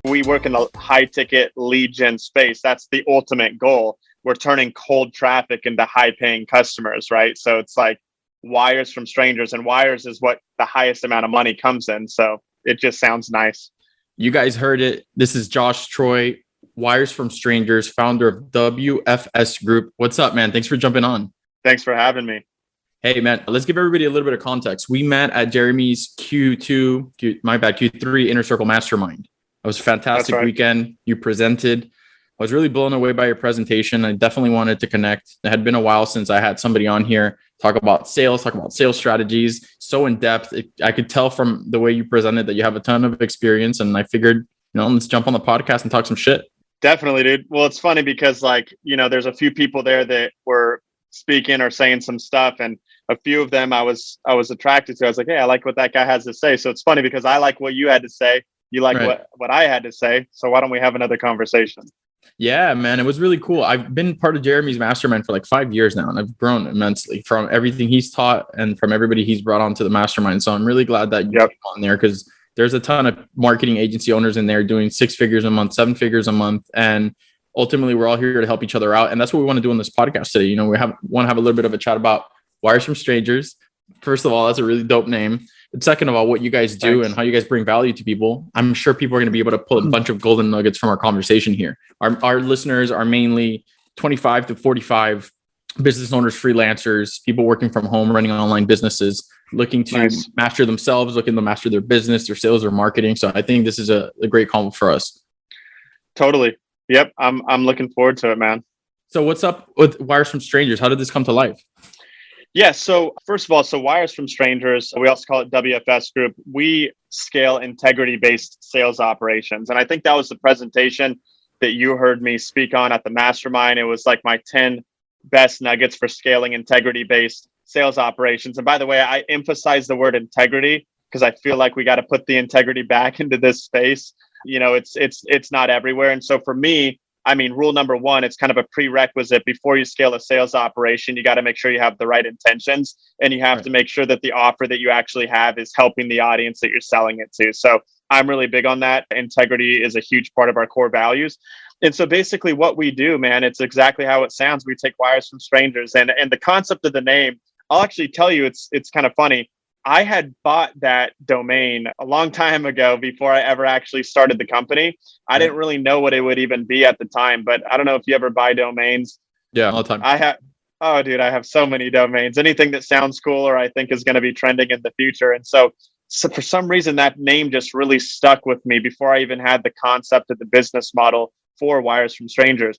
We work in the high ticket lead gen space. That's the ultimate goal. We're turning cold traffic into high paying customers, right? So it's like wires from strangers, and wires is what the highest amount of money comes in. So it just sounds nice. You guys heard it. This is Josh Troy, Wires from Strangers, founder of WFS Group. What's up, man? Thanks for jumping on. Thanks for having me. Hey, man, let's give everybody a little bit of context. We met at Jeremy's Q3 Inner Circle Mastermind. It was a fantastic weekend. You presented. I was really blown away by your presentation. I definitely wanted to connect. It had been a while since I had somebody on here talk about sales strategies, so in depth. I could tell from the way you presented that you have a ton of experience, and I figured, let's jump on the podcast and talk some shit. Definitely, dude. Well, it's funny because there's a few people there that were speaking or saying some stuff, and a few of them I was attracted to. I was like, hey, I like what that guy has to say. So it's funny because I like what you had to say. You like what I had to say. So why don't we have another conversation? Yeah, man, it was really cool. I've been part of Jeremy's mastermind for like 5 years now, and I've grown immensely from everything he's taught and from everybody he's brought onto the mastermind. So I'm really glad that you came on there, because there's a ton of marketing agency owners in there doing 6 figures a month, 7 figures a month. And ultimately, we're all here to help each other out. And that's what we want to do on this podcast today. We want to have a little bit of a chat about Wires from Strangers. First of all, that's a really dope name. But second of all, what you guys do and how you guys bring value to people. I'm sure people are going to be able to pull a bunch of golden nuggets from our conversation here. Our listeners are mainly 25 to 45 business owners, freelancers, people working from home, running online businesses, looking to master themselves, looking to master their business, their sales, or marketing. So I think this is a great combo for us. Totally. Yep. I'm looking forward to it, man. So what's up with Wires from Strangers? How did this come to life? Yeah. So first of all, Wires from Strangers, we also call it WFS Group. We scale integrity-based sales operations. And I think that was the presentation that you heard me speak on at the mastermind. It was like my 10 best nuggets for scaling integrity-based sales operations. And by the way, I emphasize the word integrity because I feel like we got to put the integrity back into this space. It's not everywhere. And so for me, rule number one, it's kind of a prerequisite before you scale a sales operation. You got to make sure you have the right intentions, and you have to make sure that the offer that you actually have is helping the audience that you're selling it to. So I'm really big on that. Integrity is a huge part of our core values. And so basically what we do, man, it's exactly how it sounds. We take wires from strangers, and the concept of the name, I'll actually tell you, it's kind of funny. I had bought that domain a long time ago before I ever actually started the company. I didn't really know what it would even be at the time, but I don't know if you ever buy domains. Yeah, all the time. I have so many domains, anything that sounds cool or I think is going to be trending in the future. And so for some reason, that name just really stuck with me before I even had the concept of the business model for Wires from Strangers.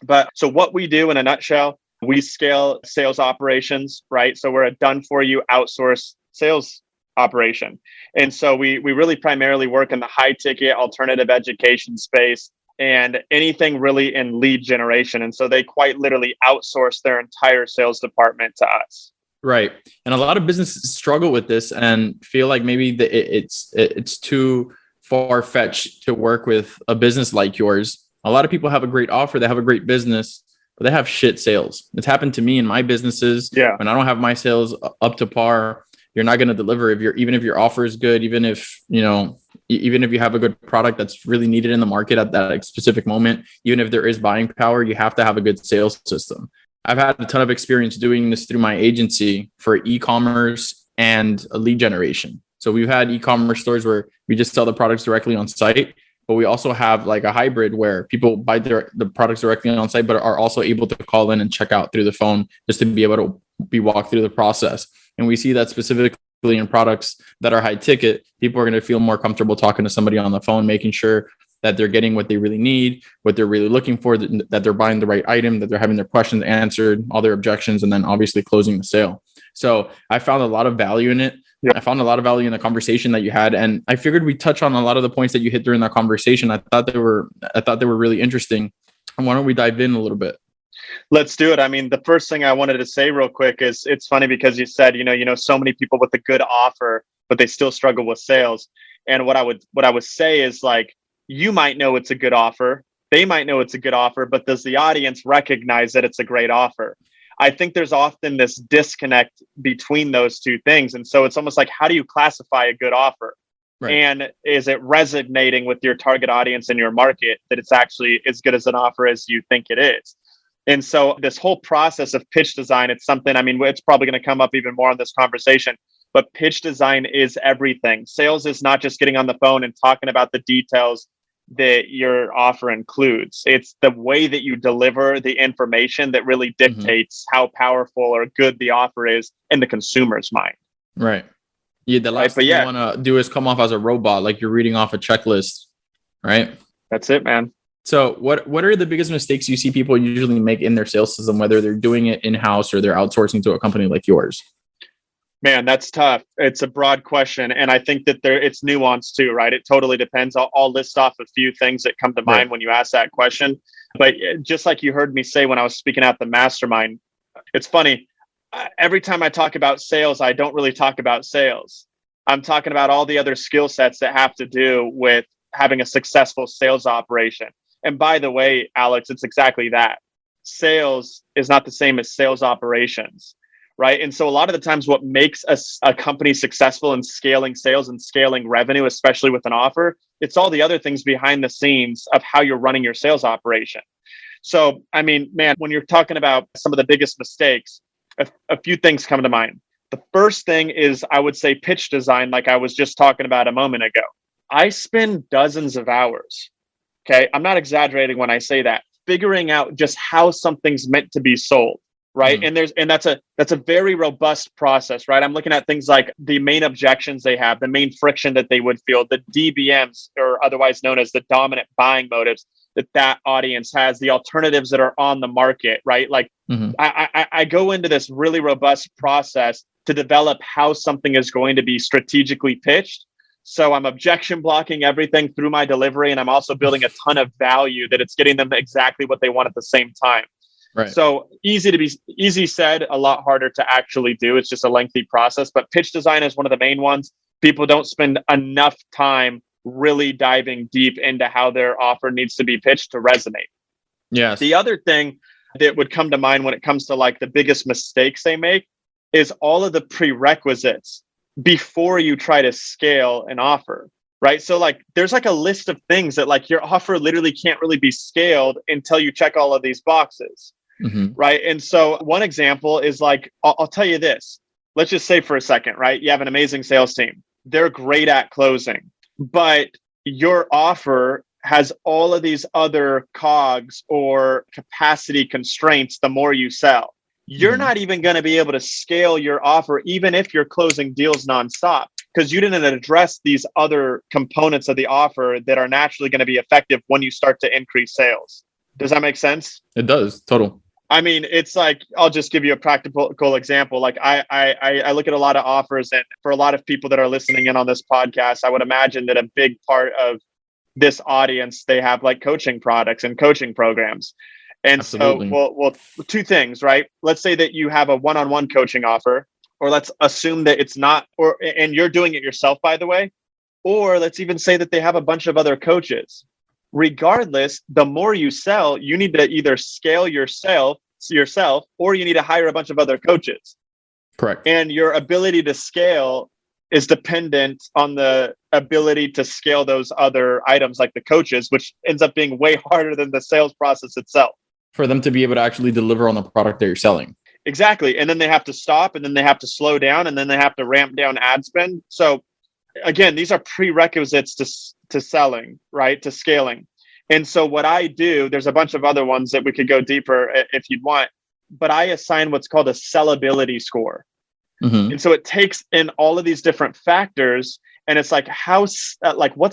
But so what we do in a nutshell, we scale sales operations, right? So we're a done for you outsource sales operation. And so we really primarily work in the high ticket alternative education space and anything really in lead generation. And so they quite literally outsource their entire sales department to us. Right. And a lot of businesses struggle with this and feel like maybe it's too far-fetched to work with a business like yours. A lot of people have a great offer, they have a great business, but they have shit sales. It's happened to me in my businesses. Yeah. When I don't have my sales up to par, you're not going to deliver even if your offer is good, even if you have a good product that's really needed in the market at that specific moment, even if there is buying power, you have to have a good sales system. I've had a ton of experience doing this through my agency for e-commerce and lead generation. So we've had e-commerce stores where we just sell the products directly on site, but we also have like a hybrid where people buy the products directly on site, but are also able to call in and check out through the phone just to be able to be walked through the process. And we see that specifically in products that are high ticket, people are going to feel more comfortable talking to somebody on the phone, making sure that they're getting what they really need, what they're really looking for, that they're buying the right item, that they're having their questions answered, all their objections, and then obviously closing the sale. So I found a lot of value in it. Yeah. I found a lot of value in the conversation that you had. And I figured we'd touch on a lot of the points that you hit during that conversation. I thought they were really interesting. And why don't we dive in a little bit? Let's do it. The first thing I wanted to say real quick is it's funny because you said, so many people with a good offer, but they still struggle with sales. And what I would say is like, you might know it's a good offer. They might know it's a good offer, but does the audience recognize that it's a great offer? I think there's often this disconnect between those two things. And so it's almost like, how do you classify a good offer? Right. And is it resonating with your target audience in your market that it's actually as good as an offer as you think it is? And so this whole process of pitch design, it's something, I mean, it's probably going to come up even more in this conversation, but pitch design is everything. Sales is not just getting on the phone and talking about the details that your offer includes. It's the way that you deliver the information that really dictates how powerful or good the offer is in the consumer's mind. Right. Yeah. The Right. last thing you want to do is come off as a robot, like you're reading off a checklist. Right. That's it, man. So what are the biggest mistakes you see people usually make in their sales system, whether they're doing it in-house or they're outsourcing to a company like yours? Man, that's tough. It's a broad question. And I think that it's nuanced too, right? It totally depends. I'll list off a few things that come to mind when you ask that question. But just like you heard me say when I was speaking at the mastermind, it's funny. Every time I talk about sales, I don't really talk about sales. I'm talking about all the other skill sets that have to do with having a successful sales operation. And by the way, Alex, it's exactly that. Sales is not the same as sales operations, right? And so a lot of the times what makes a company successful in scaling sales and scaling revenue, especially with an offer, it's all the other things behind the scenes of how you're running your sales operation. So, I mean, man, when you're talking about some of the biggest mistakes, a few things come to mind. The first thing is, I would say, pitch design, like I was just talking about a moment ago. I spend dozens of hours. Okay. I'm not exaggerating when I say that, figuring out just how something's meant to be sold. Right. And that's a very robust process, right? I'm looking at things like the main objections they have, the main friction that they would feel, the DBMs, or otherwise known as the dominant buying motives that audience has, the alternatives that are on the market, right? Like I go into this really robust process to develop how something is going to be strategically pitched. So I'm objection blocking everything through my delivery. And I'm also building a ton of value that it's getting them exactly what they want at the same time. Right. So easy said, a lot harder to actually do. It's just a lengthy process, but pitch design is one of the main ones. People don't spend enough time really diving deep into how their offer needs to be pitched to resonate. Yes. The other thing that would come to mind when it comes to like the biggest mistakes they make is all of the prerequisites before you try to scale an offer, right? So like there's like a list of things that like your offer literally can't really be scaled until you check all of these boxes, right? And so one example is like, I'll tell you this. Let's just say for a second, right? You have an amazing sales team. They're great at closing, but your offer has all of these other cogs or capacity constraints the more you sell. You're not even going to be able to scale your offer, even if you're closing deals nonstop, because you didn't address these other components of the offer that are naturally going to be effective when you start to increase sales. Does that make sense? It does. Total. I mean, it's like, I'll just give you a practical example. Like I look at a lot of offers, and for a lot of people that are listening in on this podcast, I would imagine that a big part of this audience, they have like coaching products and coaching programs. And Absolutely. so, well, two things, right? Let's say that you have a one-on-one coaching offer, or let's assume that it's not, and you're doing it yourself, by the way, or let's even say that they have a bunch of other coaches. Regardless, the more you sell, you need to either scale yourself, or you need to hire a bunch of other coaches. Correct. And your ability to scale is dependent on the ability to scale those other items like the coaches, which ends up being way harder than the sales process itself. For them to be able to actually deliver on the product that you're selling. Exactly. And then they have to stop, and then they have to slow down, and then they have to ramp down ad spend. So again, these are prerequisites to selling, right? To scaling. And so what I do, there's a bunch of other ones that we could go deeper if you'd want, but I assign what's called a sellability score. And so it takes in all of these different factors, and it's like, what's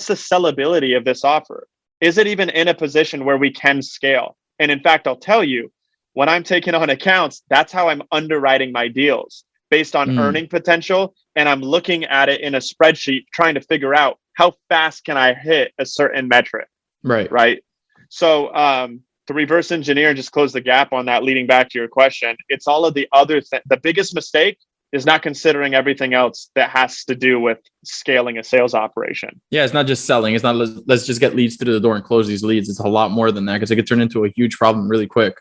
the sellability of this offer? Is it even in a position where we can scale? And in fact, I'll tell you, when I'm taking on accounts, that's how I'm underwriting my deals based on earning potential. And I'm looking at it in a spreadsheet, trying to figure out how fast can I hit a certain metric. Right. So to reverse engineer and just close the gap on that, leading back to your question, it's all of the other the biggest mistake is not considering everything else that has to do with scaling a sales operation. Yeah, it's not just selling. It's not let's just get leads through the door and close these leads. It's a lot more than that, because it could turn into a huge problem really quick.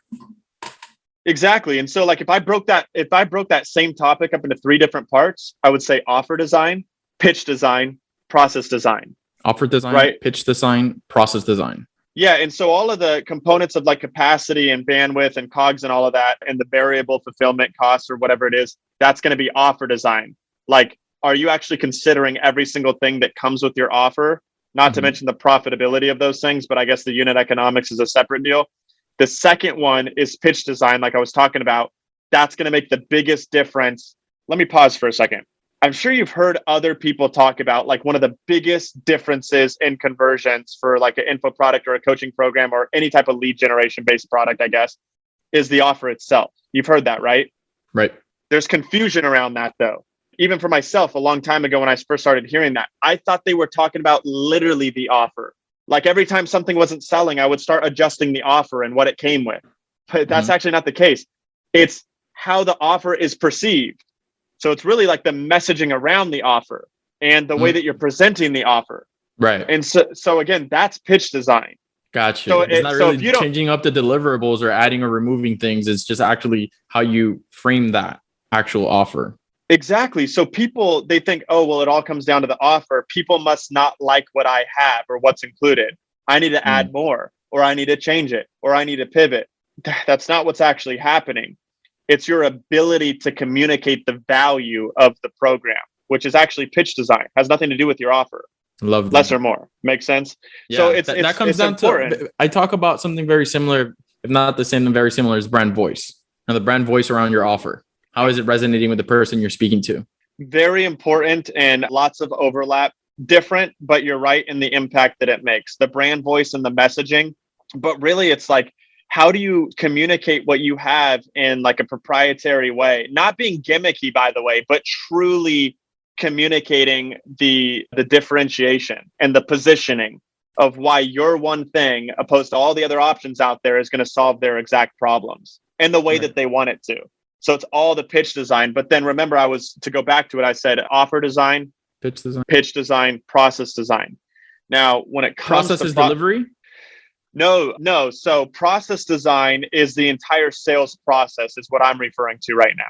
Exactly. And so like if I broke that same topic up into 3 different parts, I would say offer design, pitch design, process design, Offer design, right? pitch design, process design. Yeah. And so all of the components of like capacity and bandwidth and COGS and all of that, and the variable fulfillment costs or whatever it is, that's going to be offer design. Like, are you actually considering every single thing that comes with your offer? Not to mention the profitability of those things, but I guess the unit economics is a separate deal. The second one is pitch design, like I was talking about. That's going to make the biggest difference. Let me pause for a second. I'm sure you've heard other people talk about like one of the biggest differences in conversions for like an info product or a coaching program or any type of lead generation based product, I guess, is the offer itself. You've heard that, right? Right. There's confusion around that though. Even for myself, a long time ago when I first started hearing that, I thought they were talking about literally the offer. Like every time something wasn't selling, I would start adjusting the offer and what it came with. But that's actually not the case. It's how the offer is perceived. So it's really like the messaging around the offer and the way that you're presenting the offer. Right. And so again, that's pitch design. Gotcha. So it's not so really if you don't, changing up the deliverables or adding or removing things. It's just actually how you frame that actual offer. exactly. So people, they think, oh, well, it all comes down to the offer. People must not like what I have or what's included. I need to add more, or I need to change it, or I need to pivot. That's not what's actually happening. It's your ability to communicate the value of the program, which is actually pitch design. Has nothing to do with your offer. Love that. Less or more. Makes sense? Yeah, so that comes down important. to, I talk about something very similar, if not the same and very similar, as brand voice. Now the brand voice around your offer. How is it resonating with the person you're speaking to? Very important and lots of overlap. Different, but you're right in the impact that it makes. The brand voice and the messaging. But really, it's like, how do you communicate what you have in like a proprietary way? Not being gimmicky, by the way, but truly communicating the differentiation and the positioning of why your one thing, opposed to all the other options out there, is going to solve their exact problems and the way that they want it to. So it's all the pitch design. But then remember, to go back to it, I said offer design, pitch design, process design. Now, when it comes process to is delivery. No. So process design is the entire sales process is what I'm referring to right now.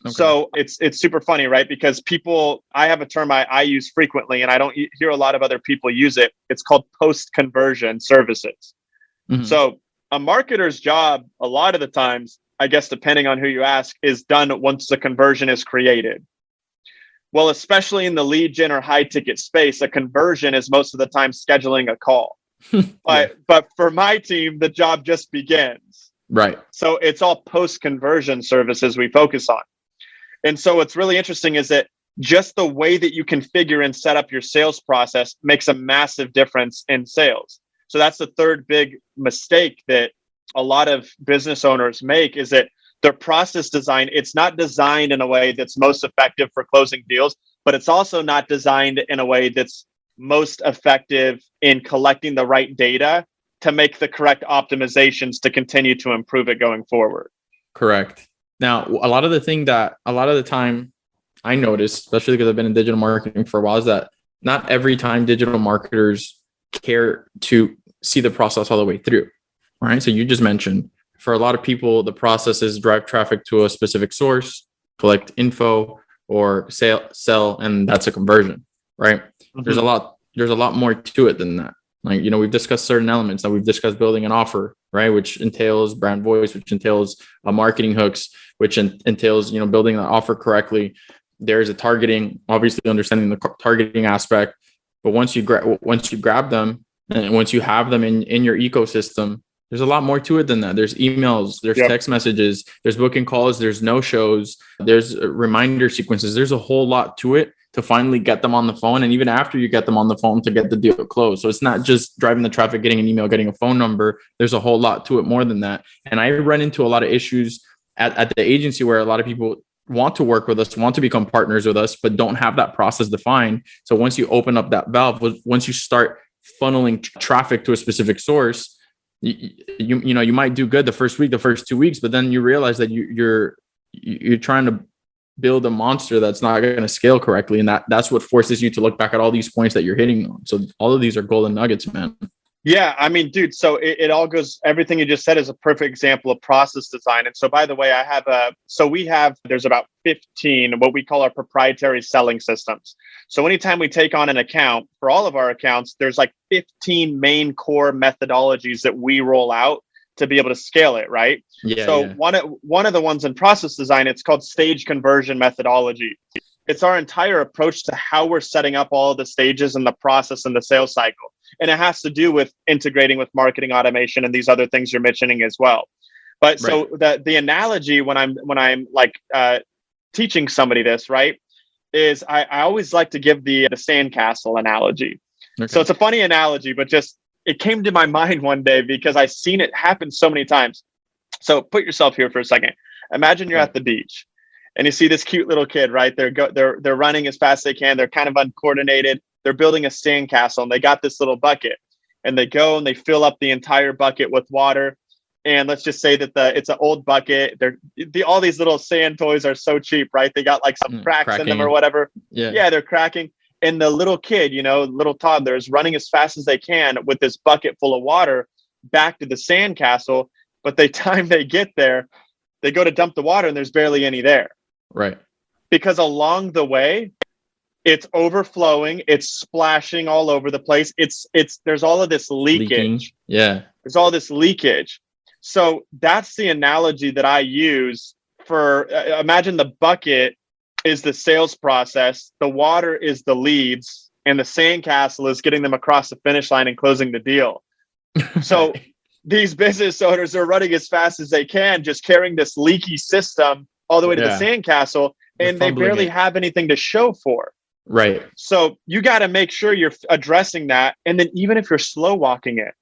Okay. So it's super funny, right? Because I have a term I use frequently and I don't hear a lot of other people use it. It's called post-conversion services. So a marketer's job, a lot of the times, I guess, depending on who you ask, is done once the conversion is created. Well, especially in the lead gen or high ticket space, a conversion is most of the time scheduling a call. But for my team, the job just begins. Right. So it's all post-conversion services we focus on. And so what's really interesting is that just the way that you configure and set up your sales process makes a massive difference in sales. So that's the third big mistake that a lot of business owners make, is that their process design, it's not designed in a way that's most effective for closing deals, but it's also not designed in a way that's most effective in collecting the right data to make the correct optimizations to continue to improve it going forward. Correct. Now, a lot of the time I notice, especially because I've been in digital marketing for a while, is that not every time digital marketers care to see the process all the way through. Right. So you just mentioned, for a lot of people, the process is drive traffic to a specific source, collect info, or sell, and that's a conversion. Right. There's a lot more to it than that. Like, we've discussed certain elements. That we've discussed building an offer, right? Which entails brand voice, which entails marketing hooks, which entails, building the offer correctly. There's a targeting, obviously understanding the targeting aspect. But once you grab them, and once you have them in your ecosystem, there's a lot more to it than that. There's emails, there's text messages, there's booking calls, there's no-shows, there's reminder sequences. There's a whole lot to it to finally get them on the phone. And even after you get them on the phone, to get the deal closed. So it's not just driving the traffic, getting an email, getting a phone number. There's a whole lot to it more than that. And I run into a lot of issues at the agency where a lot of people want to work with us, want to become partners with us, but don't have that process defined. So once you open up that valve, once you start funneling traffic to a specific source, you might do good the first week, the first 2 weeks, but then you realize that you're trying to build a monster that's not going to scale correctly. And that's what forces you to look back at all these points that you're hitting on. So all of these are golden nuggets, man. Yeah, I mean, dude, so it all goes, everything you just said is a perfect example of process design. And so, by the way, there's about 15, what we call our proprietary selling systems. So anytime we take on an account for all of our accounts, there's like 15 main core methodologies that we roll out to be able to scale it, right? Yeah, So yeah. one of the ones in process design, it's called stage conversion methodology. It's our entire approach to how we're setting up all of the stages in the process and the sales cycle. And it has to do with integrating with marketing automation and these other things you're mentioning as well. But Right. so the analogy when I'm like teaching somebody this, right, is I always like to give the sandcastle analogy. So Okay. it's a funny analogy, but just it came to my mind one day because I've seen it happen so many times. So put yourself here for a second. Imagine you're Right. at the beach and you see this cute little kid, right? They're running as fast as they can. They're kind of uncoordinated. They're building a sandcastle and they got this little bucket and they go and they fill up the entire bucket with water. And let's just say that it's an old bucket. All these little sand toys are so cheap, right? They got like some cracks in them or Cracking. whatever. Yeah. Yeah, they're cracking. And the little kid, little toddler is running as fast as they can with this bucket full of water back to the sandcastle. But the time they get there, they go to dump the water and there's barely any there. Right. Because along the way, it's overflowing, it's splashing all over the place. There's all of this leakage. Leaking. Yeah. There's all this leakage. So that's the analogy that I use for imagine the bucket is the sales process, the water is the leads, and the sandcastle is getting them across the finish line and closing the deal. So these business owners are running as fast as they can, just carrying this leaky system all the way to the sandcastle, and they barely have anything to show for. Right. So you got to make sure you're addressing that. And then even if you're slow walking it,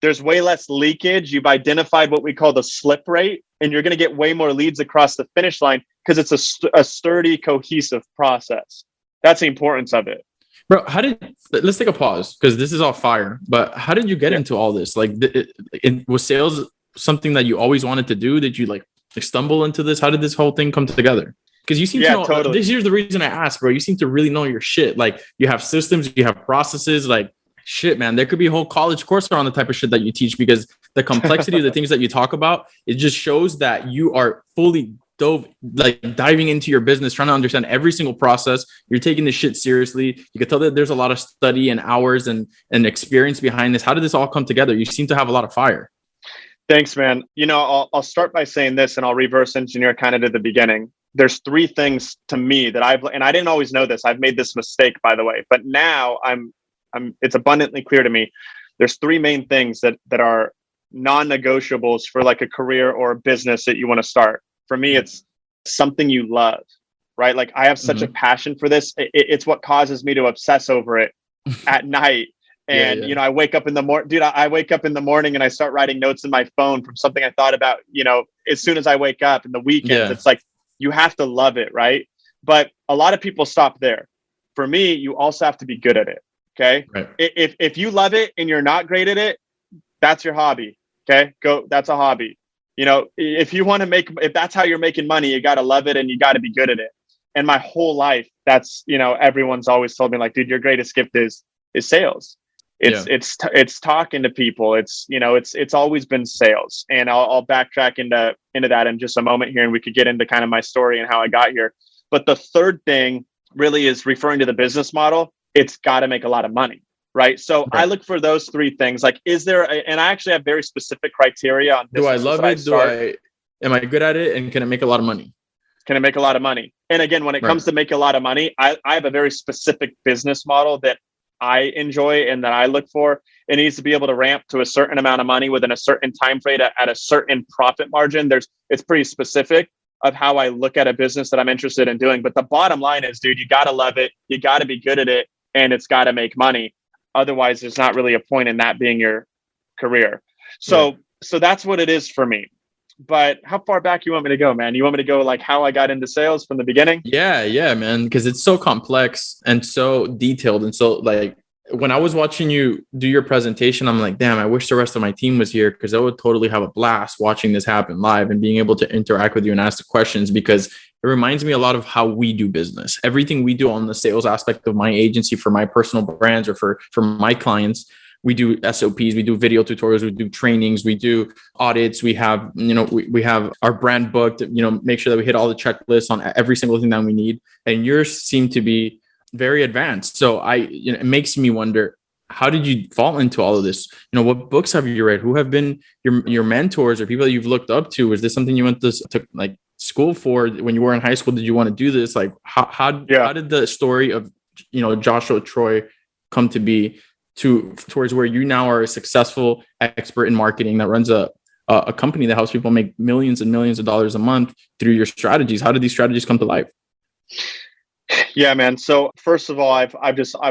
there's way less leakage. You've identified what we call the slip rate, and you're going to get way more leads across the finish line because it's a sturdy, cohesive process. That's the importance of it. Bro, let's take a pause because this is all fire, but how did you get into all this? Like, was sales something that you always wanted to do? Did you like stumble into this? How did this whole thing come together? Because you seem to know, totally. Here's the reason I asked, bro. You seem to really know your shit. Like, you have systems, you have processes, like, shit, man. There could be a whole college course on the type of shit that you teach because the complexity of the things that you talk about, it just shows that you are fully diving into your business, trying to understand every single process. You're taking this shit seriously. You can tell that there's a lot of study and hours and experience behind this. How did this all come together? You seem to have a lot of fire. Thanks, man. I'll start by saying this and I'll reverse engineer kind of to the beginning. There's three things to me that and I didn't always know this. I've made this mistake, by the way, but now it's abundantly clear to me. There's three main things that are non-negotiables for like a career or a business that you want to start. For me, it's something you love, right? Like I have such a passion for this. It's what causes me to obsess over it at night. And, I wake up in the morning, dude, I wake up in the morning and I start writing notes in my phone from something I thought about, as soon as I wake up in the weekends. It's like, you have to love it, right? But a lot of people stop there. For me, you also have to be good at it. Okay. Right. If you love it and you're not great at it, that's your hobby. Okay. That's a hobby. If that's how you're making money, you got to love it and you got to be good at it. And my whole life, that's, everyone's always told me like, dude, your greatest gift is sales. It's talking to people. It's always been sales. And I'll backtrack into that in just a moment here. And we could get into kind of my story and how I got here. But the third thing really is referring to the business model. It's got to make a lot of money. Right. So I look for those three things. Like, and I actually have very specific criteria on do I love it? Am I good at it? And can it make a lot of money? Can it make a lot of money? And again, when it comes to make a lot of money, I have a very specific business model that I enjoy and that I look for. It needs to be able to ramp to a certain amount of money within a certain time frame at a certain profit margin. It's pretty specific of how I look at a business that I'm interested in doing. But the bottom line is, dude, you got to love it. You got to be good at it, and it's got to make money. Otherwise, there's not really a point in that being your career. So that's what it is for me. But how far back you want me to go, man? You want me to go like how I got into sales from the beginning? Yeah, man. Because it's so complex and so detailed. And so like when I was watching you do your presentation, I'm like, damn, I wish the rest of my team was here because I would totally have a blast watching this happen live and being able to interact with you and ask the questions because it reminds me a lot of how we do business. Everything we do on the sales aspect of my agency for my personal brands or for my clients, we do SOPs, we do video tutorials, we do trainings, we do audits. We have, we have our brand booked, make sure that we hit all the checklists on every single thing that we need. And yours seem to be very advanced. So it makes me wonder, how did you fall into all of this? What books have you read? Who have been your mentors or people that you've looked up to? Was this something you went to like school for when you were in high school? Did you want to do this? Like how did the story of, Joshua Troy come to be towards where you now are a successful expert in marketing that runs a company that helps people make millions and millions of dollars a month through your strategies? How did these strategies come to life? Yeah, man. So first of all, I've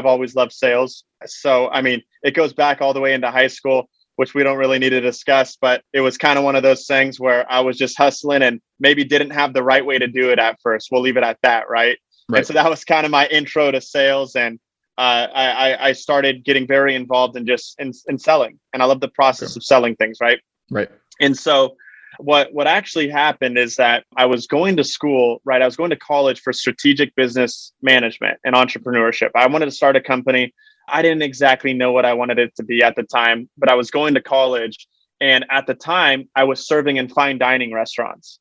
always loved sales. So, I mean, it goes back all the way into high school, which we don't really need to discuss, but it was kind of one of those things where I was just hustling and maybe didn't have the right way to do it at first. We'll leave it at that. Right. And so that was kind of my intro to sales. And I started getting very involved in selling. And I love the process of selling things. Right. Right. And so what actually happened is that I was going to school, right? I was going to college for strategic business management and entrepreneurship. I wanted to start a company. I didn't exactly know what I wanted it to be at the time, but I was going to college. And at the time, I was serving in fine dining restaurants.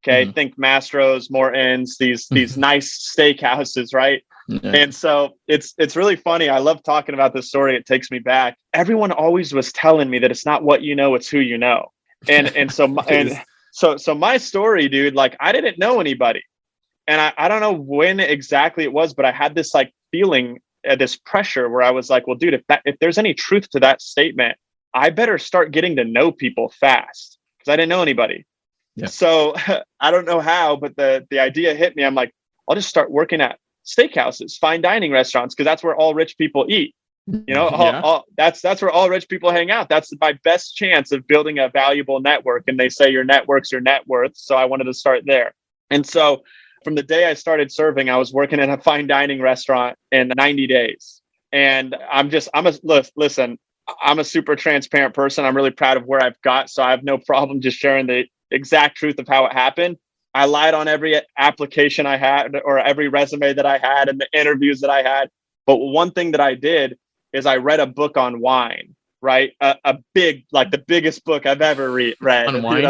Okay. Think Mastro's, Morton's, these nice steakhouses, right? Yeah. And so it's really funny. I love talking about this story. It takes me back. Everyone always was telling me that it's not what you know, it's who you know. So my story, dude, like I didn't know anybody, and I don't know when exactly it was, but I had this like feeling, this pressure where I was like, well, dude, if there's any truth to that statement, I better start getting to know people fast because I didn't know anybody. Yeah. So I don't know how, but the idea hit me. I'm like, I'll just start working at steakhouses, fine dining restaurants, because that's where all rich people eat. That's where all rich people hang out. That's my best chance of building a valuable network. And they say your network's your net worth. So I wanted to start there. And so from the day I started serving, I was working in a fine dining restaurant in 90 days. And listen, I'm a super transparent person. I'm really proud of where I've got. So I have no problem just sharing the exact truth of how it happened. I lied on every application I had or every resume that I had and the interviews that I had. But one thing that I did is I read a book on wine, right? A big, like the biggest book I've ever read. On wine?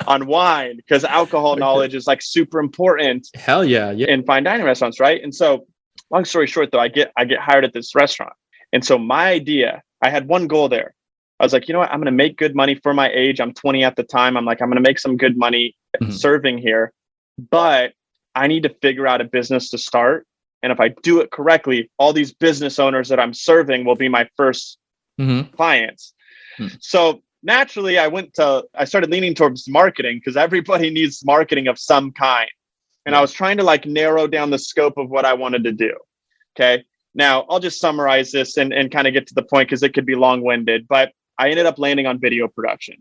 On wine, because alcohol knowledge is like super important. Hell yeah. In fine dining restaurants, right? And so long story short, though, I get hired at this restaurant. And so my idea, I had one goal there. I was like, you know what? I'm going to make good money for my age. I'm 20 at the time. I'm like, I'm going to make some good money serving here, but I need to figure out a business to start. And if I do it correctly, all these business owners that I'm serving will be my first clients. So naturally, I started leaning towards marketing because everybody needs marketing of some kind. And I was trying to like narrow down the scope of what I wanted to do. Okay. Now I'll just summarize this and kind of get to the point because it could be long-winded, but I ended up landing on video production.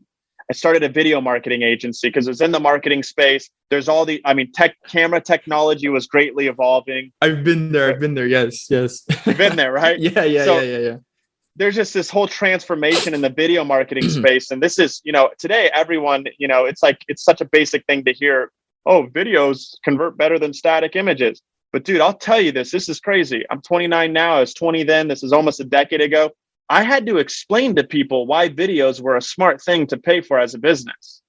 I started a video marketing agency because it was in the marketing space. There's camera technology was greatly evolving. I've been there. Yes. You've been there, right? Yeah. There's just this whole transformation in the video marketing space. And this is, today, everyone, it's such a basic thing to hear. Oh, videos convert better than static images. But dude, I'll tell you this is crazy. I'm 29 now. I was 20 then. This is almost a decade ago. I had to explain to people why videos were a smart thing to pay for as a business.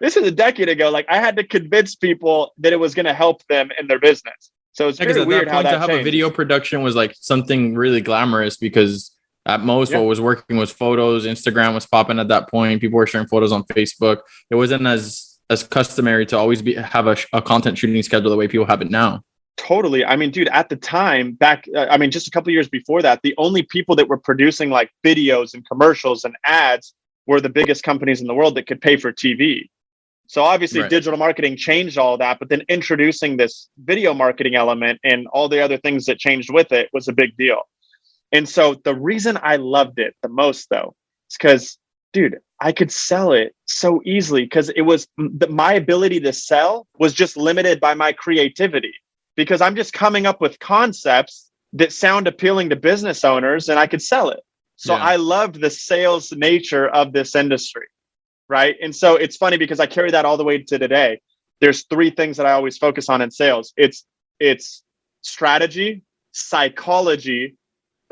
This is a decade ago. Like I had to convince people that it was going to help them in their business. So it's very weird how that to have changed. A video production was like something really glamorous because at most what was working was photos. Instagram was popping at that point. People were sharing photos on Facebook. It wasn't as customary to always have a content shooting schedule the way people have it now. Totally. I mean, dude, at the time just a couple of years before that, the only people that were producing like videos and commercials and ads were the biggest companies in the world that could pay for TV. So obviously digital marketing changed all that, but then introducing this video marketing element and all the other things that changed with it was a big deal. And so the reason I loved it the most though, is because, dude, I could sell it so easily because it was my ability to sell was just limited by my creativity. Because I'm just coming up with concepts that sound appealing to business owners and I could sell it. So I loved the sales nature of this industry, right? And so it's funny because I carry that all the way to today. There's three things that I always focus on in sales. It's strategy, psychology,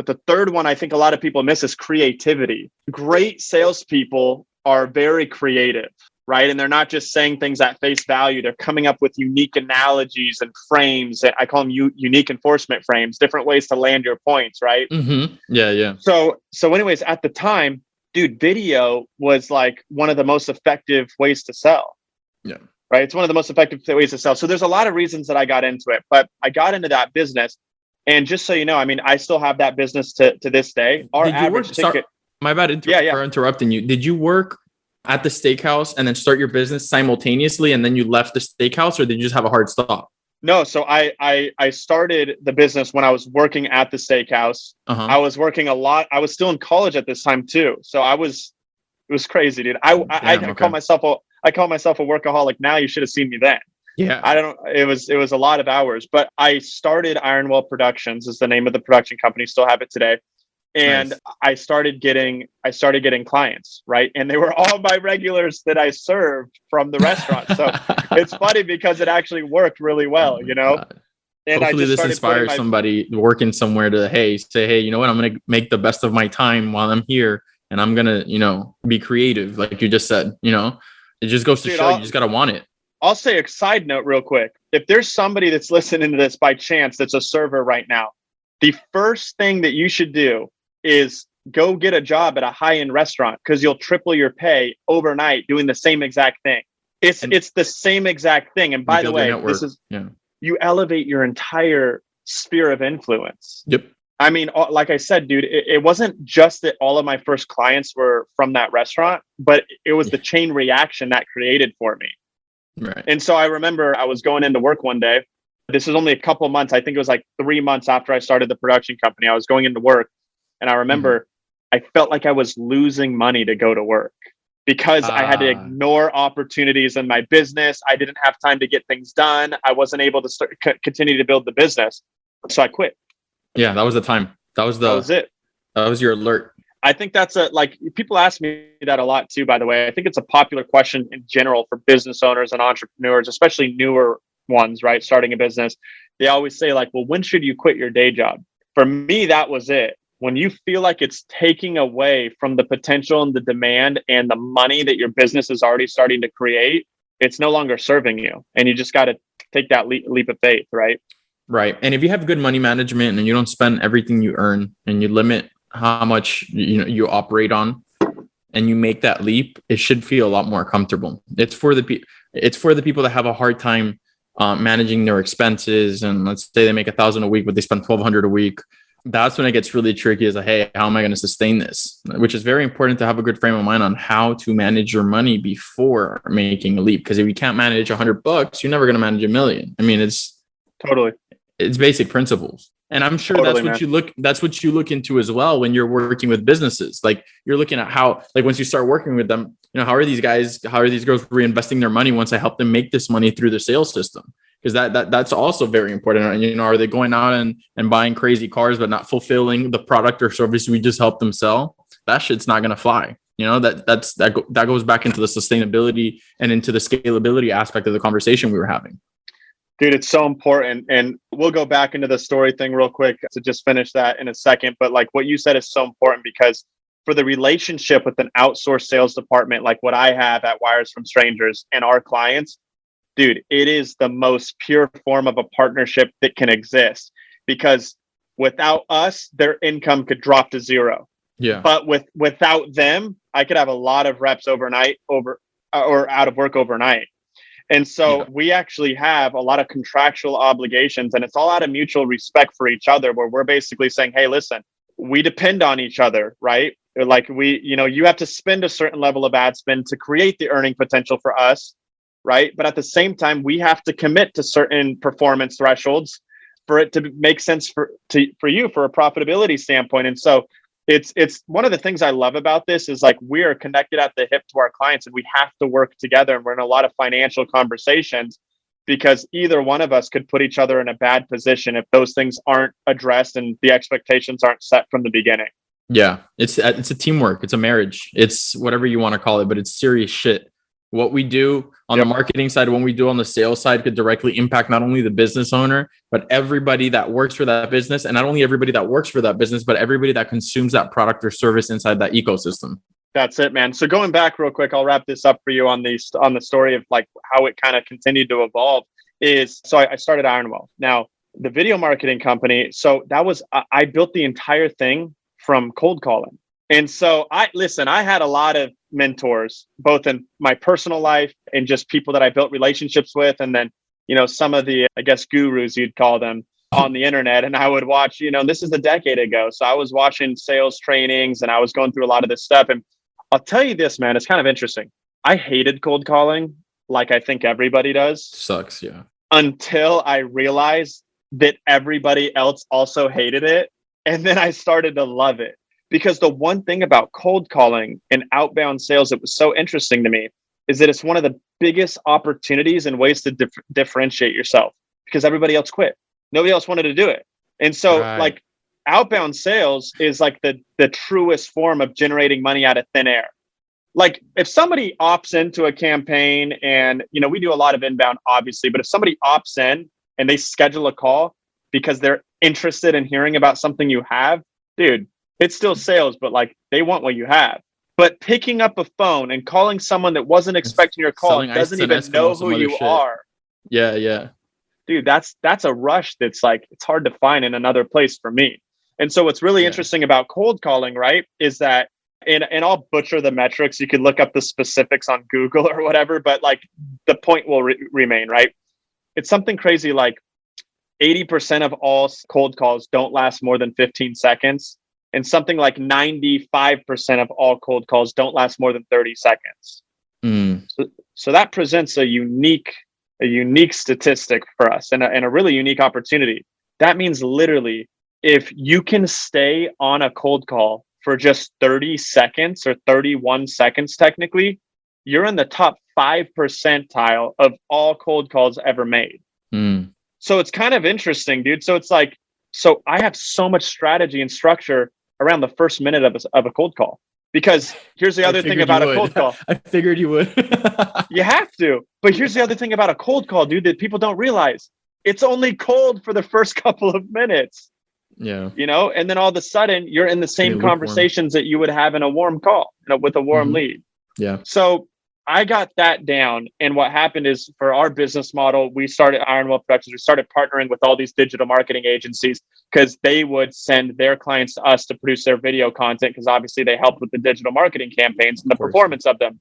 But the third one I think a lot of people miss is creativity. Great salespeople are very creative, right? And they're not just saying things at face value. They're coming up with unique analogies and frames. I call them unique enforcement frames, different ways to land your points, right? Mm-hmm. Yeah. So anyways, at the time, dude, video was like one of the most effective ways to sell. Yeah. Right. It's one of the most effective ways to sell. So there's a lot of reasons that I got into it, but I got into that business. And just so you know, I mean, I still have that business to this day. Our Did you average work? ticket. My bad for interrupting you. Did you work at the steakhouse and then start your business simultaneously, and then you left the steakhouse, or did you just have a hard stop? No, so I started the business when I was working at the steakhouse. I was working a lot. I was still in college at this time too, so it was crazy, dude. I call myself a workaholic now. You should have seen me then. Yeah, it was a lot of hours, but I started Ironwell Productions is the name of the production company. Still have it today. And nice. I started getting clients, right? And they were all my regulars that I served from the restaurant. So it's funny because it actually worked really well, you know? God. And hopefully this inspires somebody working somewhere to, say, you know what, I'm going to make the best of my time while I'm here. And I'm going to, be creative. Like you just said, it just goes to show you just got to want it. I'll say a side note real quick. If there's somebody that's listening to this by chance, that's a server right now, the first thing that you should do is go get a job at a high-end restaurant, because you'll triple your pay overnight doing the same exact thing. It's the same exact thing. And by the way, this is you elevate your entire sphere of influence. Yep. I mean, like I said, dude, it wasn't just that all of my first clients were from that restaurant, but it was the chain reaction that created for me. Right. And so I remember I was going into work one day. This is only a couple of months. I think it was like 3 months after I started the production company. I was going into work. And I remember I felt like I was losing money to go to work because I had to ignore opportunities in my business. I didn't have time to get things done. I wasn't able to continue to build the business. So I quit. Yeah, that was the time. That was it. That was your alert. I think that's people ask me that a lot too, by the way. I think it's a popular question in general for business owners and entrepreneurs, especially newer ones, right? Starting a business. They always say well, when should you quit your day job? For me, that was it. When you feel like it's taking away from the potential and the demand and the money that your business is already starting to create, it's no longer serving you. And you just got to take that leap of faith, right? Right. And if you have good money management and you don't spend everything you earn and you limit how much you operate on and you make that leap, it should feel a lot more comfortable. It's for the people that have a hard time managing their expenses. And let's say they make $1,000 a week, but they spend $1,200 a week. That's when it gets really tricky. Is hey, how am I going to sustain this? Which is very important to have a good frame of mind on how to manage your money before making a leap. Because if you can't manage $100, you're never going to manage $1 million. I mean, it's basic principles. And I'm sure that's what you look into as well when you're working with businesses. Like you're looking at how, once you start working with them, how are these girls reinvesting their money once I help them make this money through the sales system? Because that's also very important. And, are they going out and buying crazy cars, but not fulfilling the product or service we just helped them sell? That shit's not going to fly. That goes back into the sustainability and into the scalability aspect of the conversation we were having. Dude, it's so important. And we'll go back into the story thing real quick to just finish that in a second. But what you said is so important, because for the relationship with an outsourced sales department, like what I have at Wires from Strangers and our clients, dude, it is the most pure form of a partnership that can exist, because without us, their income could drop to zero. Yeah. But without them, I could have a lot of reps overnight or out of work overnight. And so we actually have a lot of contractual obligations, and it's all out of mutual respect for each other, where we're basically saying, hey, listen, we depend on each other, right? You have to spend a certain level of ad spend to create the earning potential for us, right? But at the same time, we have to commit to certain performance thresholds for it to make sense for you for a profitability standpoint. And so it's one of the things I love about this is we are connected at the hip to our clients, and we have to work together. And we're in a lot of financial conversations because either one of us could put each other in a bad position if those things aren't addressed and the expectations aren't set from the beginning. Yeah, it's a teamwork. It's a marriage. It's whatever you want to call it, but it's serious shit. What we do on the marketing side, when we do on the sales side, could directly impact not only the business owner, but everybody that works for that business. And not only everybody that works for that business, but everybody that consumes that product or service inside that ecosystem. That's it, man. So going back real quick, I'll wrap this up for you on the story of like how it kind of continued to evolve. I started Ironwell. Now, the video marketing company. So I built the entire thing from cold calling. And so I had a lot of mentors, both in my personal life and just people that I built relationships with. And then, some of the, I guess, gurus you'd call them on the internet. And I would watch, this is a decade ago. So I was watching sales trainings and I was going through a lot of this stuff. And I'll tell you this, man, it's kind of interesting. I hated cold calling, like I think everybody does. Sucks, yeah. Until I realized that everybody else also hated it. And then I started to love it. Because the one thing about cold calling and outbound sales that was so interesting to me is that it's one of the biggest opportunities and ways to differentiate yourself, because everybody else quit. Nobody else wanted to do it. And so like outbound sales is like the truest form of generating money out of thin air. Like if somebody opts into a campaign and, we do a lot of inbound, obviously, but if somebody opts in and they schedule a call because they're interested in hearing about something you have, dude, it's still sales, but like they want what you have. But picking up a phone and calling someone that wasn't expecting your call, doesn't even know who you are. Yeah. Dude, that's a rush that's like, it's hard to find in another place for me. And so what's really interesting about cold calling, right, is that, and I'll butcher the metrics. You can look up the specifics on Google or whatever, but like the point will remain, right? It's something crazy like 80% of all cold calls don't last more than 15 seconds. And something like 95% of all cold calls don't last more than 30 seconds. So that presents a unique statistic for us and a really unique opportunity. That means literally, if you can stay on a cold call for just 30 seconds or 31 seconds, technically, you're in the top 5 percentile of all cold calls ever made. So it's kind of interesting, dude. So it's like, so I have so much strategy and structure around the first minute of a cold call, because here's the other thing about a cold call. I figured you would. You have to. But here's the other thing about a cold call, dude, that people don't realize. It's only cold for the first couple of minutes. Yeah. And then all of a sudden you're in the same conversations that you would have in a warm call, with a warm lead. Yeah. So I got that down. And what happened is, for our business model, we started Ironwell Productions. We started partnering with all these digital marketing agencies because they would send their clients to us to produce their video content, because obviously they helped with the digital marketing campaigns and the performance of them.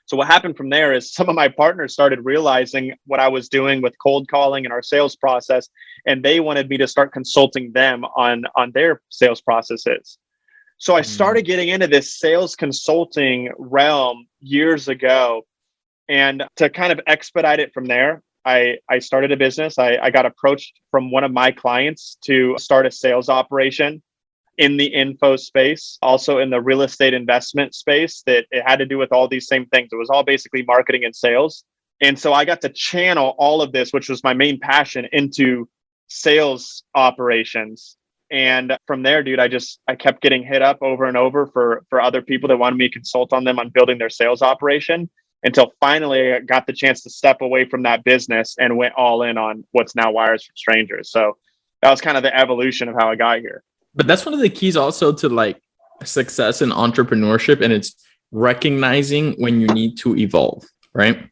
So what happened from there is some of my partners started realizing what I was doing with cold calling and our sales process, and they wanted me to start consulting them on their sales processes. So I started getting into this sales consulting realm years ago. And to kind of expedite it from there, I started a business. I got approached from one of my clients to start a sales operation in the info space, also in the real estate investment space, that it had to do with all these same things. It was all basically marketing and sales. And so I got to channel all of this, which was my main passion, into sales operations. And from there, dude, I kept getting hit up over and over for other people that wanted me to consult on them on building their sales operation, until finally I got the chance to step away from that business and went all in on what's now Wires from Strangers. So that was kind of the evolution of how I got here. But that's one of the keys also to like success in entrepreneurship. And it's recognizing when you need to evolve, right?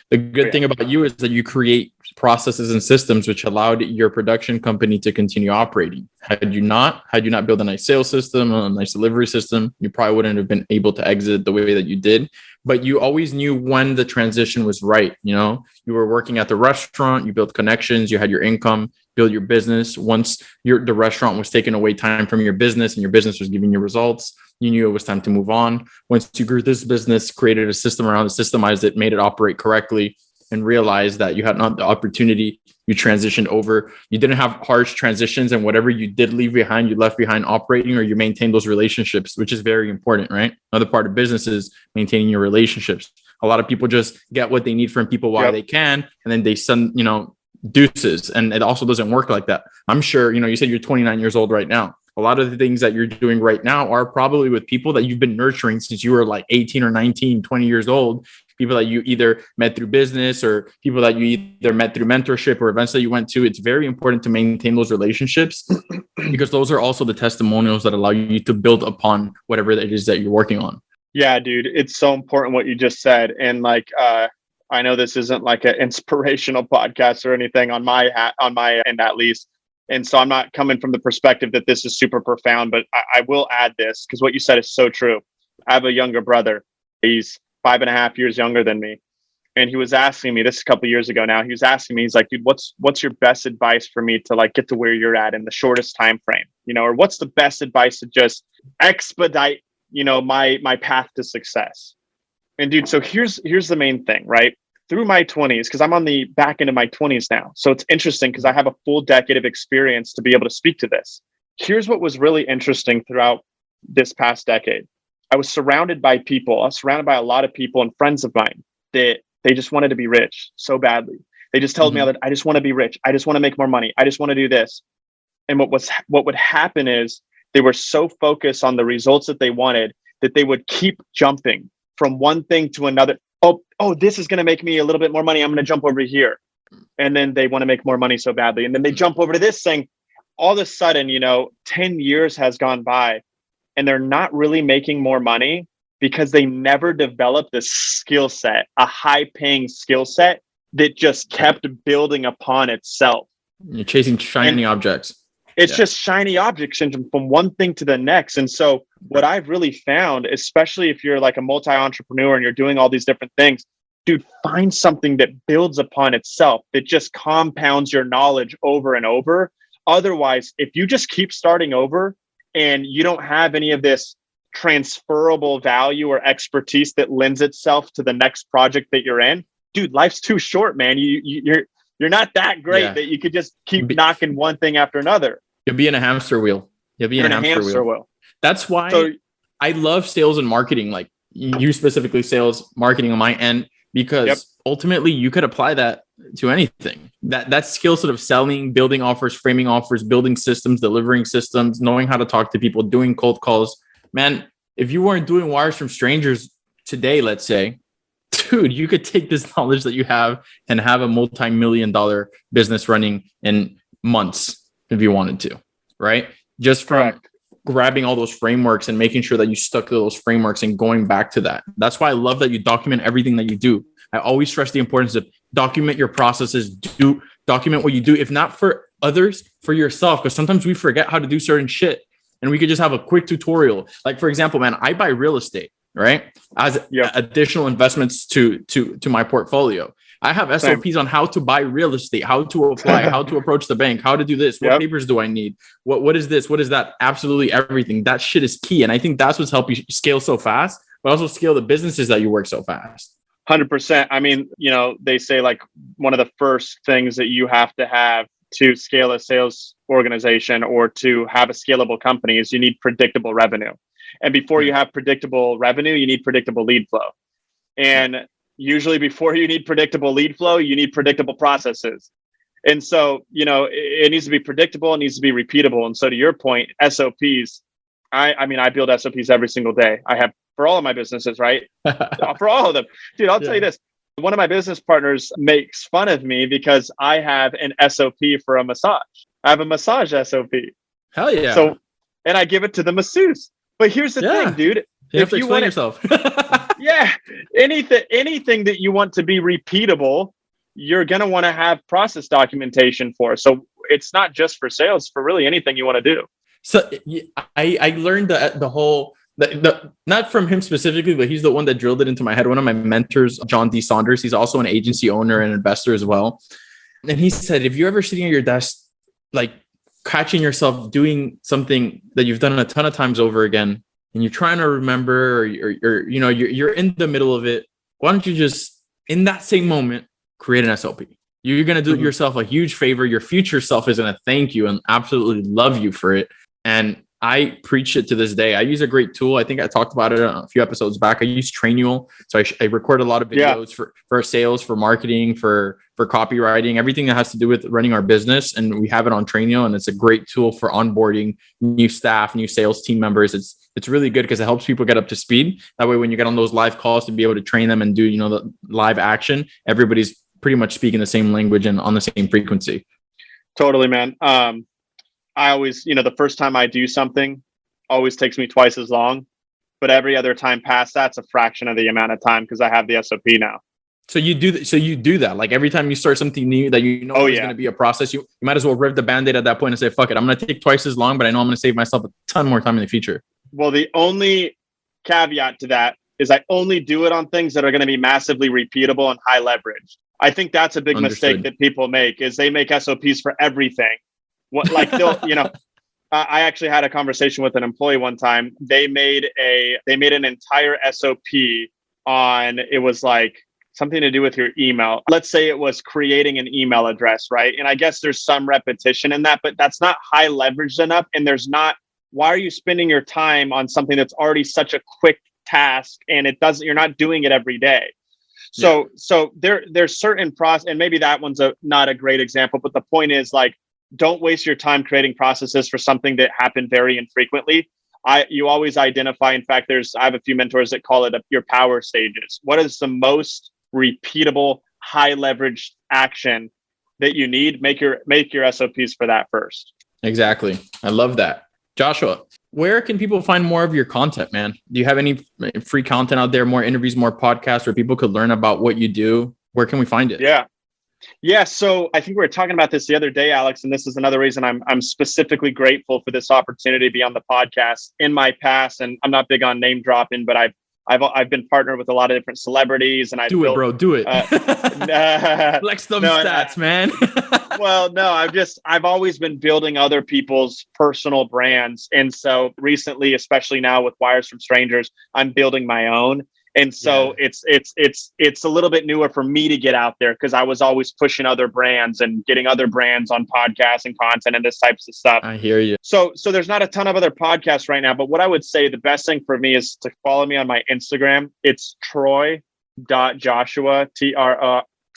The good thing about you is that you create processes and systems which allowed your production company to continue operating. Had you not built a nice sales system, a nice delivery system, you probably wouldn't have been able to exit the way that you did. But you always knew when the transition was right. You were working at the restaurant, you built connections, you had your income, build your business. Once the restaurant was taking away time from your business and your business was giving you results, you knew it was time to move on. Once you grew this business, created a system around it, systemized it, made it operate correctly, and realized that you had not the opportunity, you transitioned over. You didn't have harsh transitions, and whatever you did leave behind, you left behind operating, or you maintained those relationships, which is very important, right? Another part of business is maintaining your relationships. A lot of people just get what they need from people while they can, and then they send, deuces. And it also doesn't work like that. I'm sure, you said you're 29 years old right now. A lot of the things that you're doing right now are probably with people that you've been nurturing since you were like 18 or 19, 20 years old. People that you either met through business or people that you either met through mentorship or events that you went to. It's very important to maintain those relationships because those are also the testimonials that allow you to build upon whatever it is that you're working on. Yeah, dude, it's so important what you just said. And like, I know this isn't like an inspirational podcast or anything on my end, at least. And so I'm not coming from the perspective that this is super profound, but I will add this because what you said is so true. I have a younger brother. He's 5.5 years younger than me. And he was asking me this a couple of years ago now. He was asking me, he's like, dude, what's your best advice for me to like get to where you're at in the shortest time frame? You know, or what's the best advice to just expedite, you know, my path to success? And dude, so here's the main thing, right? Through my 20s, because I'm on the back end of my 20s now. So it's interesting because I have a full decade of experience to be able to speak to this. Here's what was really interesting throughout this past decade. I was surrounded by people. I was surrounded by a lot of people and friends of mine that they just wanted to be rich so badly. They just told me that I just want to be rich. I just want to make more money. I just want to do this. And what would happen is they were so focused on the results that they wanted that they would keep jumping from one thing to another. Oh, this is going to make me a little bit more money. I'm going to jump over here. And then they want to make more money so badly. And then they jump over to this thing. All of a sudden, 10 years has gone by and they're not really making more money because they never developed a skill set, a high paying skill set that just kept building upon itself. You're chasing shiny objects. It's just shiny object syndrome from one thing to the next. And so what I've really found, especially if you're like a multi-entrepreneur and you're doing all these different things, dude, find something that builds upon itself, that just compounds your knowledge over and over. Otherwise, if you just keep starting over and you don't have any of this transferable value or expertise that lends itself to the next project that you're in, dude, life's too short, man. You're not that great that you could just keep knocking one thing after another. You'll be in a hamster wheel. You'll be in a hamster wheel. That's why I love sales and marketing, like you specifically sales marketing on my end, because ultimately you could apply that to anything. That skill set of selling, building offers, framing offers, building systems, delivering systems, knowing how to talk to people, doing cold calls. Man, if you weren't doing wires from strangers today, let's say, dude, you could take this knowledge that you have and have a multi-million-dollar business running in months if you wanted to, right? Just from grabbing all those frameworks and making sure that you stuck to those frameworks and going back to that. That's why I love that you document everything that you do. I always stress the importance of document your processes, document what you do, if not for others, for yourself, because sometimes we forget how to do certain shit and we could just have a quick tutorial. Like, for example, man, I buy real estate, right? As additional investments to my portfolio. I have SOPs on how to buy real estate, how to apply, how to approach the bank, how to do this. What papers do I need? What is this? What is that? Absolutely everything. That shit is key. And I think that's what's helped you scale so fast, but also scale the businesses that you work so fast. 100%. I mean, they say like one of the first things that you have to have to scale a sales organization or to have a scalable company is you need predictable revenue. And before you have predictable revenue, you need predictable lead flow. And usually before you need predictable lead flow, you need predictable processes. And so, it needs to be predictable. It needs to be repeatable. And so to your point, SOPs, I build SOPs every single day. I have for all of my businesses, right? For all of them. Dude, I'll tell you this. One of my business partners makes fun of me because I have an SOP for a massage. I have a massage SOP. Hell yeah. So, and I give it to the masseuse. But here's the thing, dude. You have to explain yourself. Anything that you want to be repeatable, you're going to want to have process documentation for. So it's not just for sales, for really anything you want to do. So I learned the whole, not from him specifically, but he's the one that drilled it into my head. One of my mentors, John D. Saunders, he's also an agency owner and investor as well. And he said, if you're ever sitting at your desk, like catching yourself doing something that you've done a ton of times over again, and you're trying to remember, or you're in the middle of it, why don't you just, in that same moment, create an SOP? You're going to do yourself a huge favor. Your future self is going to thank you and absolutely love you for it. And I preach it to this day. I use a great tool. I think I talked about it a few episodes back. I use Trainual. So I record a lot of videos for sales, for marketing, for copywriting, everything that has to do with running our business. And we have it on Trainual, and it's a great tool for onboarding new staff, new sales team members. It's really good because it helps people get up to speed. That way, when you get on those live calls to be able to train them and do, the live action, everybody's pretty much speaking the same language and on the same frequency. Totally, man. I always, the first time I do something always takes me twice as long, but every other time past that's a fraction of the amount of time because I have the SOP now. So you do that. Like every time you start something new that is going to be a process, you might as well rip the Band-Aid at that point and say, fuck it, I'm going to take twice as long, but I know I'm going to save myself a ton more time in the future. Well, the only caveat to that is I only do it on things that are going to be massively repeatable and high leverage. I think that's a big mistake that people make is they make SOPs for everything. What, like they'll, I actually had a conversation with an employee one time. They made an entire SOP on, it was like something to do with your email. Let's say it was creating an email address, right? And I guess there's some repetition in that, but that's not high leveraged enough. And why are you spending your time on something that's already such a quick task and you're not doing it every day? So there's certain process, and maybe that one's not a great example, but the point is like, don't waste your time creating processes for something that happen very infrequently. You always identify. In fact, I have a few mentors that call it your power stages. What is the most repeatable, high leverage action that you need? Make your SOPs for that first. Exactly. I love that. Joshua, where can people find more of your content, man? Do you have any free content out there, more interviews, more podcasts where people could learn about what you do? Where can we find it? Yeah. So I think we were talking about this the other day, Alex, and this is another reason I'm specifically grateful for this opportunity to be on the podcast. In my past, and I'm not big on name dropping, but I've been partnered with a lot of different celebrities, and do it. Flex them stats, man. Well, no, I've always been building other people's personal brands, and so recently, especially now with Wires from Strangers, I'm building my own. And so it's a little bit newer for me to get out there because I was always pushing other brands and getting other brands on podcasts and content and this types of stuff. I hear you. So there's not a ton of other podcasts right now, but what I would say the best thing for me is to follow me on my Instagram. It's Troy.Joshua,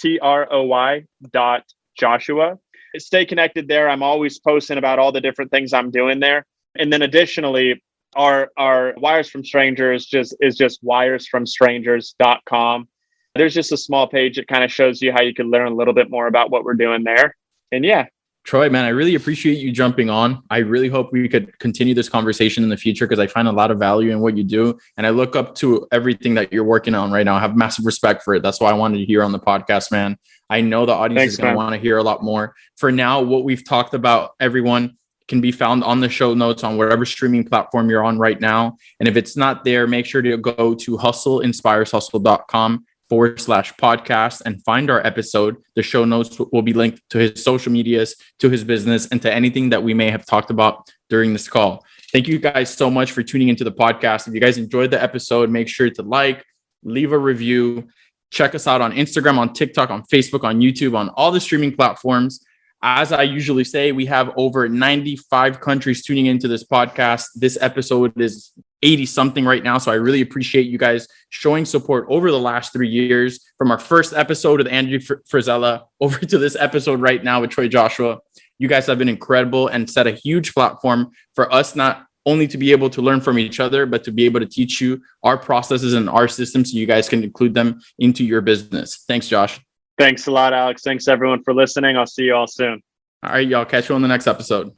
TROY.Joshua. Stay connected there. I'm always posting about all the different things I'm doing there. And then additionally, our Wires from Strangers is just wiresfromstrangers.com. There's just a small page that kind of shows you how you can learn a little bit more about what we're doing there. And Troy, man, I really appreciate you jumping on. I really hope we could continue this conversation in the future because I find a lot of value in what you do. And I look up to everything that you're working on right now. I have massive respect for it. That's why I wanted to hear on the podcast, man. I know the audience is going to want to hear a lot more. For now, what we've talked about, everyone, can be found on the show notes on whatever streaming platform you're on right now. And if it's not there, make sure to go to hustleinspireshustle.com/podcast and find our episode. The show notes will be linked to his social medias, to his business, and to anything that we may have talked about during this call. Thank you guys so much for tuning into the podcast. If you guys enjoyed the episode, make sure to leave a review, check us out on Instagram, on TikTok, on Facebook, on YouTube, on all the streaming platforms. As I usually say, we have over 95 countries tuning into this podcast. This episode is 80 something right now. So I really appreciate you guys showing support over the last 3 years, from our first episode with Andrew Frizella over to this episode right now with Troy Joshua. You guys have been incredible and set a huge platform for us, not only to be able to learn from each other, but to be able to teach you our processes and our systems so you guys can include them into your business. Thanks, Josh. Thanks a lot, Alex. Thanks everyone for listening. I'll see you all soon. All right, y'all. Catch you on the next episode.